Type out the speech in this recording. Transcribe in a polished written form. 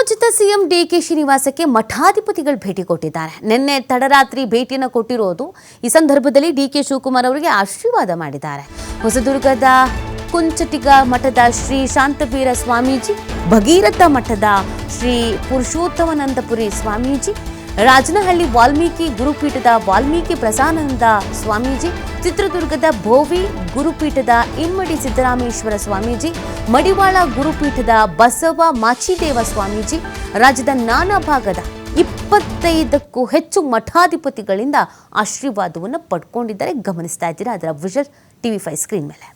ಕಾಲೋಚಿತ CM DKShi ನಿವಾಸಕ್ಕೆ ಮಠಾಧಿಪತಿಗಳು ಭೇಟಿ ಕೊಟ್ಟಿದ್ದಾರೆ. ನಿನ್ನೆ ತಡರಾತ್ರಿ ಭೇಟಿಯನ್ನು ಕೊಟ್ಟಿರೋದು. ಈ ಸಂದರ್ಭದಲ್ಲಿ ಡಿಕೆ ಶಿವಕುಮಾರ್ ಅವರಿಗೆ ಆಶೀರ್ವಾದ ಮಾಡಿದ್ದಾರೆ. ಹೊಸದುರ್ಗದ ಕುಂಚಟಿಗ ಮಠದ ಶ್ರೀ ಶಾಂತವೀರ ಸ್ವಾಮೀಜಿ, ಭಗೀರಥ ಮಠದ ಶ್ರೀ ಪುರುಷೋತ್ತಮಾನಂದಪುರಿ ಸ್ವಾಮೀಜಿ, ರಾಜನಹಳ್ಳಿ ವಾಲ್ಮೀಕಿ ಗುರುಪೀಠದ ವಾಲ್ಮೀಕಿ ಪ್ರಸಾದಾನಂದ ಸ್ವಾಮೀಜಿ, ಚಿತ್ರದುರ್ಗದ ಭೋವಿ ಗುರುಪೀಠದ ಇಮ್ಮಡಿ ಸಿದ್ದರಾಮೇಶ್ವರ ಸ್ವಾಮೀಜಿ, ಮಡಿವಾಳ ಗುರುಪೀಠದ ಬಸವ ಮಾಚಿದೇವ ಸ್ವಾಮೀಜಿ, ರಾಜ್ಯದ ನಾನಾ ಭಾಗದ 25ಕ್ಕೂ ಹೆಚ್ಚು ಮಠಾಧಿಪತಿಗಳಿಂದ ಆಶೀರ್ವಾದವನ್ನು ಪಡ್ಕೊಂಡಿದ್ದಾರೆ. ಗಮನಿಸ್ತಾ ಇದ್ದೀರಾ ಅದರ ವಿಜುವಲ್ TV5 ಸ್ಕ್ರೀನ್ ಮೇಲೆ.